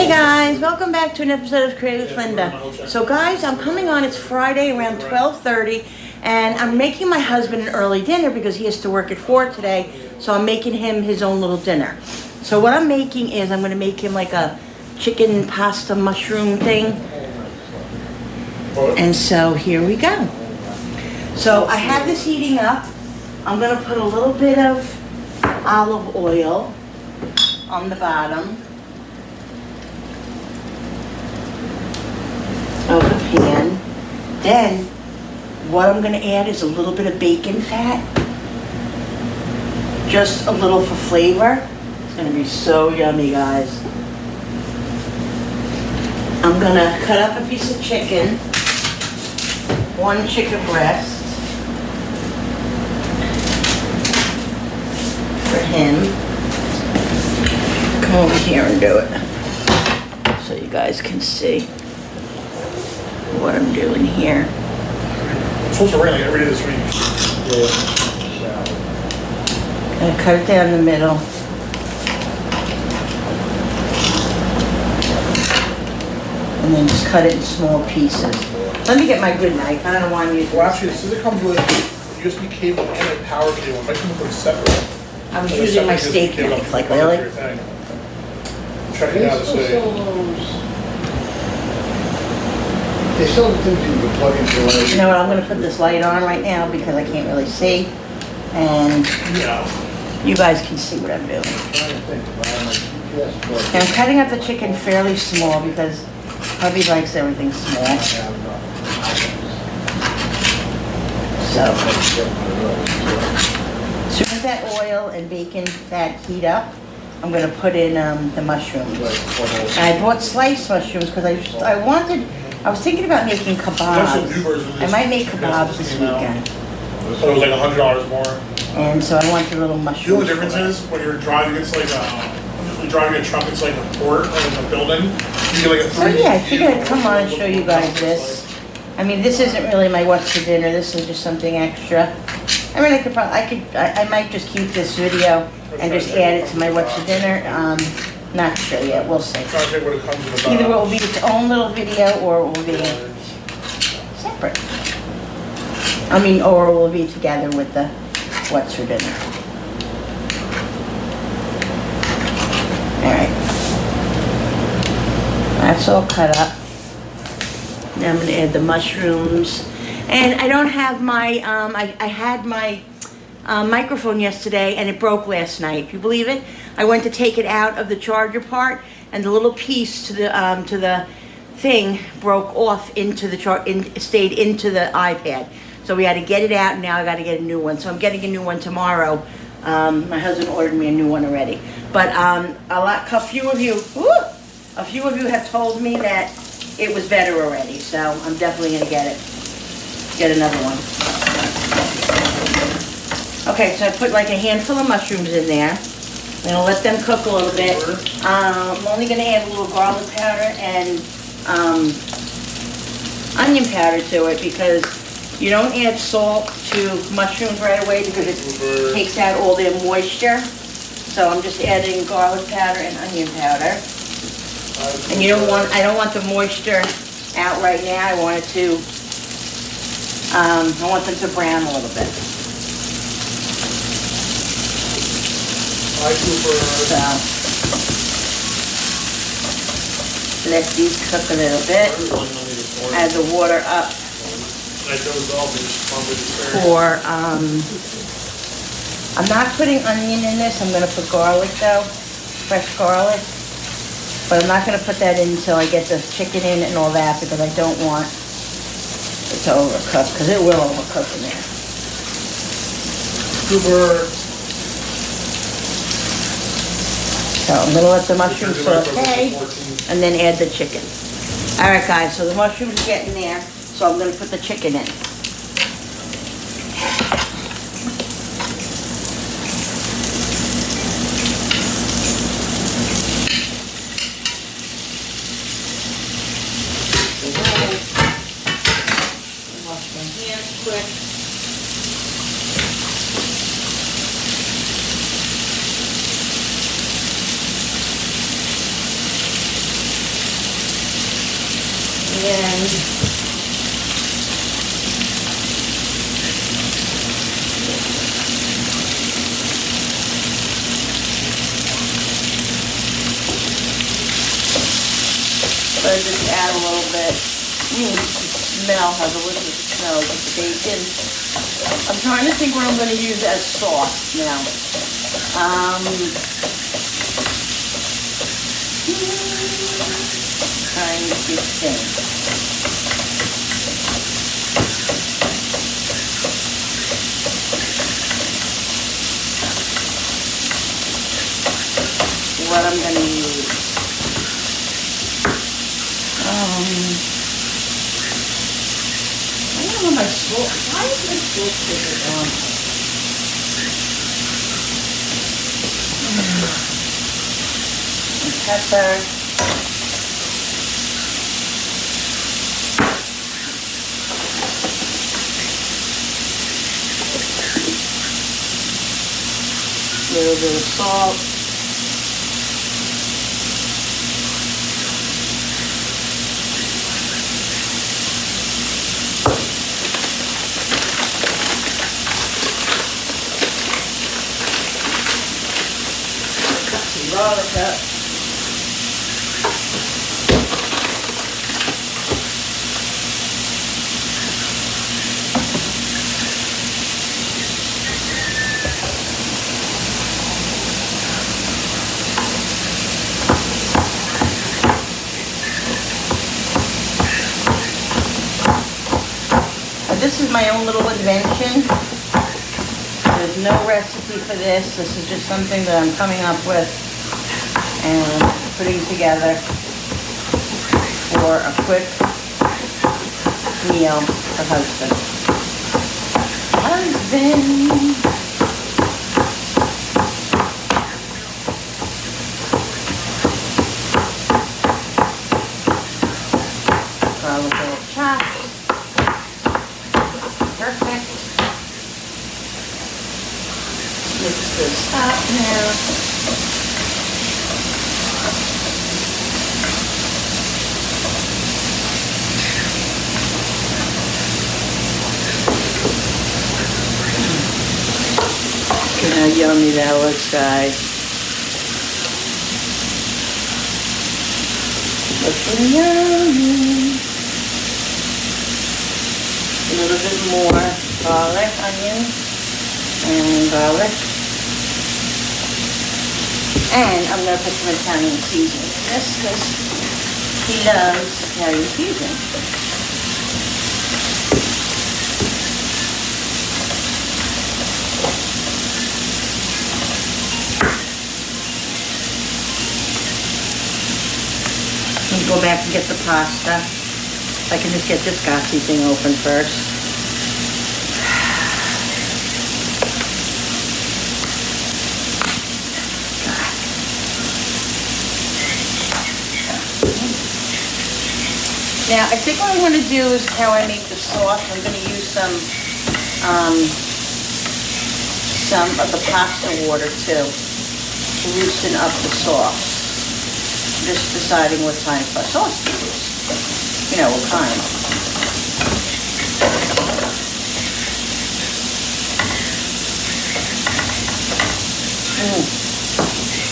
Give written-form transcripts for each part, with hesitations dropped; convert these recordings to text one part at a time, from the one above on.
Hey guys, welcome back to an episode of Creative with Linda. So guys, I'm coming on, it's Friday around 12:30, and I'm making my husband an early dinner because he has to work at 4 today, so I'm making him his own little dinner. So what I'm making is, I'm going to make him like a chicken pasta mushroom thing. And so here we go. So I have this heating up. I'm going to put a little bit of olive oil on the bottom of the pan. Then what I'm going to add is a little bit of bacon fat, just a little for flavor. It's going to be so yummy, guys. I'm going to cut up a piece of chicken, one chicken breast for him. Come over here and do it so you guys can see what I'm doing here. It's supposed to rain like every day this week. I'm gonna cut it down the middle. And then just cut it in small pieces. Let me get my good knife. I don't want to use. Well, actually, the scissor comes with a USB cable and a power cable. It might come with them separate. I was using my steak knife. Like, really? Check it out. They still have things you can plug into the light. You know what? I'm going to put this light on right now because I can't really see. And you guys can see what I'm doing. And I'm cutting up the chicken fairly small because hubby likes everything small. So, as soon as that oil and bacon fat heat up, I'm going to put in the mushrooms. And I bought sliced mushrooms because I was thinking about making kebabs. I might make kebabs this weekend. So it was like $100 more. And so I want the little mushrooms. You know what the difference is? When you're driving, it's like you're driving a truck, it's like a port, like a building. You get like a 3D. So yeah, I figured I'd come on and show you guys this. I mean, this isn't really my what's for dinner. This is just something extra. I mean, I might just keep this video and just add it to my what's for dinner. Not sure yet. We'll see. Trying to think what it comes with. Either it will be its own little video or it will be separate. I mean, or it will be together with the what's for dinner. All right. That's all cut up. Now I'm going to add the mushrooms. And I don't have my, I had my microphone yesterday and it broke last night. Can you believe it? I went to take it out of the charger part and the little piece to the thing broke off into the stayed into the iPad. So we had to get it out, and now I got to get a new one. So I'm getting a new one tomorrow. My husband ordered me a new one already. But a few of you have told me that it was better already. So I'm definitely going to get another one. Okay, so I put like a handful of mushrooms in there. I'm going to let them cook a little bit. I'm only going to add a little garlic powder and onion powder to it because you don't add salt to mushrooms right away because it takes out all their moisture. So I'm just adding garlic powder and onion powder. And I don't want the moisture out right now. I want them to brown a little bit. So let these cook a little bit. Add the water up. I'm not putting onion in this. I'm going to put garlic though, fresh garlic. But I'm not going to put that in until I get the chicken in and all that because I don't want it to overcook because it will overcook in there. Super. So I'm going to let the mushrooms saute and then add the chicken. All right, guys, so the mushrooms are getting there, so I'm going to put the chicken in. Wash my hands quick. again. But I just add a little bit. The smell, how delicious it smells with the bacon. I'm trying to think what I'm going to use as sauce now. Trying to think. What I'm going to use. I don't know my salt. Why is my salt shaker on? Pepper. A little bit of salt. Garlic up. Now, this is my own little invention. There's no recipe for this. This is just something that I'm coming up with and putting together for a quick meal for husband. Garlic little chopped. Perfect. Mix this up now. Look how yummy that looks, guys. Looking yummy. A little bit more garlic, onion, and garlic. And I'm going to put some Italian seasoning in this because he loves Italian seasoning. Go back and get the pasta. I can just get this gassy thing open first. Now, I think what I'm going to do is how I make the sauce. I'm going to use some of the pasta water too to loosen up the sauce. Just deciding what kind of sauce to use. You know, what kind.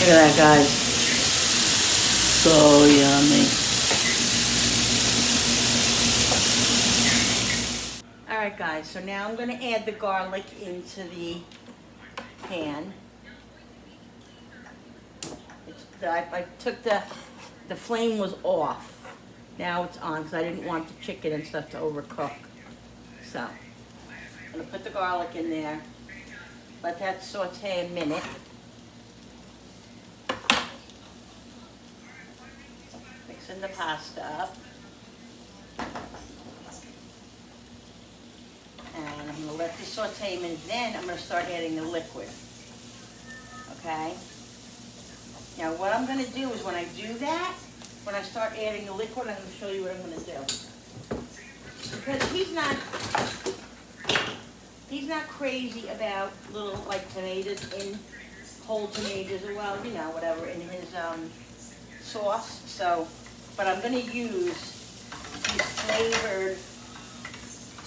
Look at that, guys. So yummy. Alright, guys, so now I'm going to add the garlic into the pan. I took the flame was off. Now it's on because I didn't want the chicken and stuff to overcook. So, I'm going to put the garlic in there. Let that saute a minute. Mixing the pasta up. And I'm going to let this saute a minute. Then I'm going to start adding the liquid. Okay? Now what I'm going to do is when I do that, when I start adding the liquid, I'm going to show you what I'm going to do. Because he's not crazy about little like tomatoes in whole tomatoes or well, you know, whatever in his sauce. So, but I'm going to use these flavored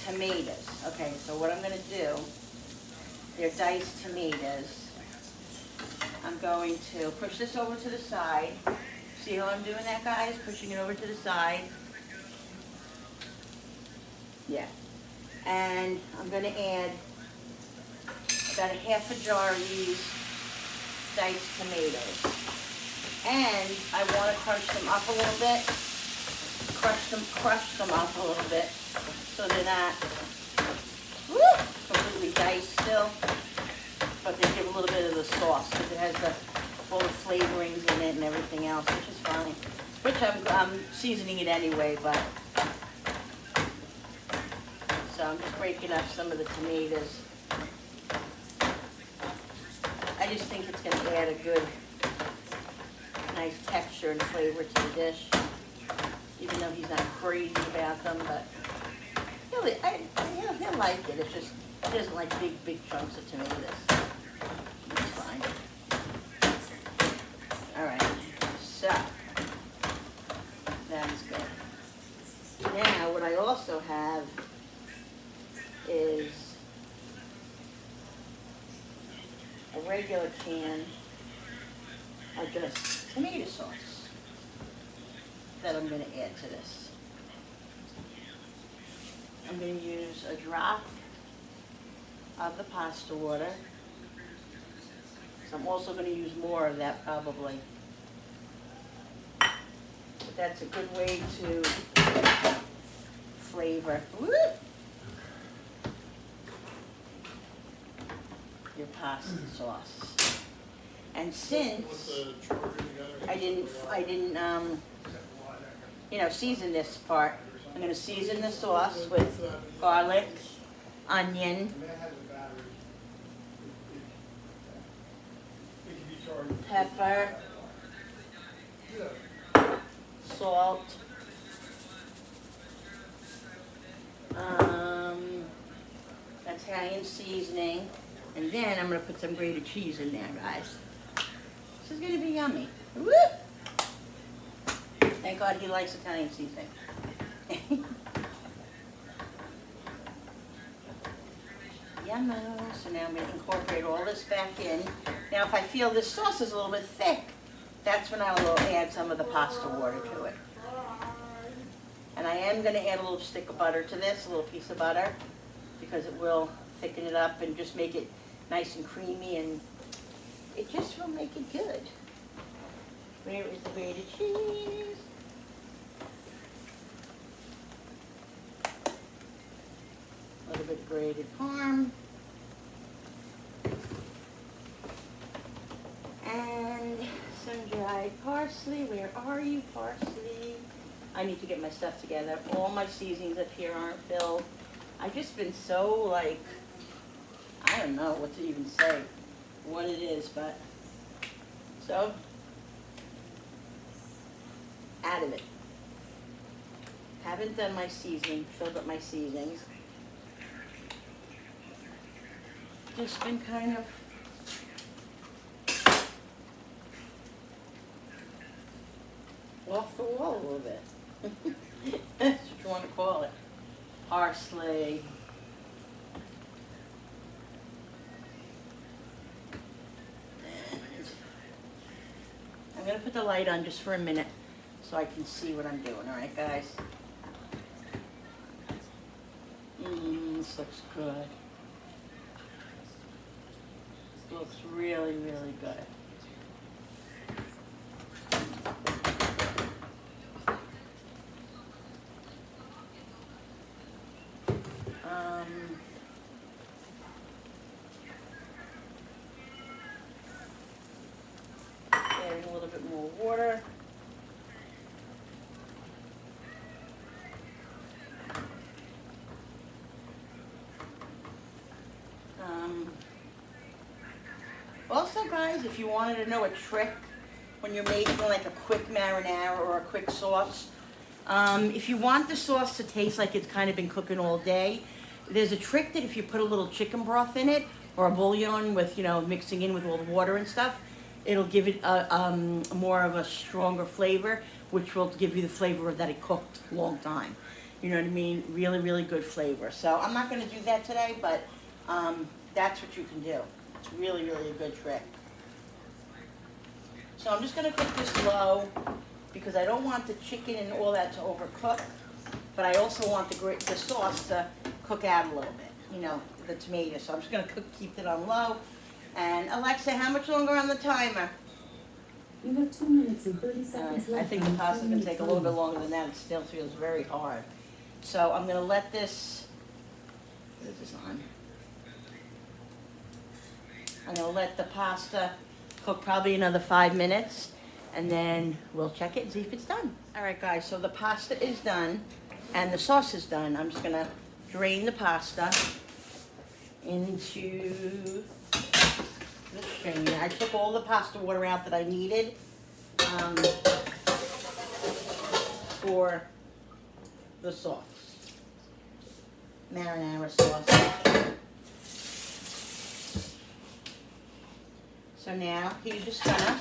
tomatoes. Okay, so what I'm gonna do, they're diced tomatoes. I'm going to push this over to the side. See how I'm doing that, guys? Pushing it over to the side. Yeah. And I'm gonna add about a half a jar of these diced tomatoes. And I wanna crunch them up a little bit. Crush them up a little bit so they're not completely diced still, but they give a little bit of the sauce because it has all the flavorings in it and everything else, which is fine. Which I'm seasoning it anyway, but so I'm just breaking up some of the tomatoes. I just think it's going to add a good, nice texture and flavor to the dish. Even though he's not crazy about them, but he'll like it. It's just, he doesn't like big chunks of tomatoes. That's fine. All right, so that's good. Now, what I also have is a regular can of just tomato sauce that I'm going to add to this. I'm going to use a drop of the pasta water. So I'm also going to use more of that probably. But that's a good way to flavor your pasta sauce. And since I didn't season this part, I'm going to season the sauce with garlic, onion, pepper, salt, Italian seasoning, and then I'm going to put some grated cheese in there, guys. This is going to be yummy. Woo! Thank God he likes Italian seasoning. Yummo. So now I'm going to incorporate all this back in. Now if I feel this sauce is a little bit thick, that's when I will add some of the pasta water to it. And I am going to add a little stick of butter to this, a little piece of butter, because it will thicken it up and just make it nice and creamy, and it just will make it good. Where is the grated cheese? A little bit of grated parm. And some dried parsley. Where are you, parsley? I need to get my stuff together. All my seasonings up here aren't filled. I've just been so, like, I don't know what to even say, what it is, but, so, out of it. Haven't done my seasoning, filled up my seasonings. Just been kind of off the wall a little bit. That's what you want to call it. Parsley. And I'm going to put the light on just for a minute so I can see what I'm doing. All right, guys? This looks good. Looks really, really good. Adding a little bit more water. Also, guys, if you wanted to know a trick when you're making like a quick marinara or a quick sauce, if you want the sauce to taste like it's kind of been cooking all day, there's a trick that if you put a little chicken broth in it or a bouillon with, mixing in with all the water and stuff, it'll give it more of a stronger flavor, which will give you the flavor that it cooked a long time. You know what I mean? Really, really good flavor. So I'm not gonna do that today, but that's what you can do. It's really, really a good trick. So I'm just gonna cook this low because I don't want the chicken and all that to overcook, but I also want the sauce to cook out a little bit, you know, the tomato. So I'm just gonna keep it on low. And Alexa, how much longer on the timer? You have 2 minutes and 30 seconds left. I think the pasta's gonna take a little bit longer than that. It still feels very hard. So I'm gonna let this, what is this on? I'm gonna let the pasta cook probably another 5 minutes, and then we'll check it and see if it's done. All right, guys, so the pasta is done, and the sauce is done. I'm just gonna drain the pasta into the strainer. I took all the pasta water out that I needed for the sauce, marinara sauce. So now he's just gonna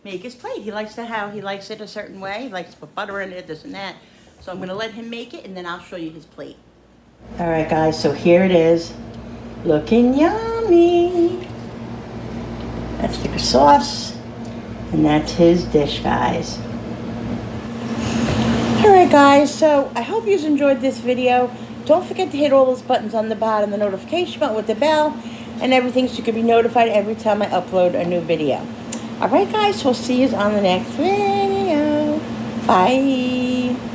make his plate. He likes it a certain way. He likes to put butter in it, this and that. So I'm gonna let him make it, and then I'll show you his plate. All right, guys, so here it is. Looking yummy. That's the sauce, and that's his dish, guys. All right, guys, so I hope you enjoyed this video. Don't forget to hit all those buttons on the bottom, the notification button with the bell and everything, so you can be notified every time I upload a new video. All right, guys, we'll see you on the next video. Bye.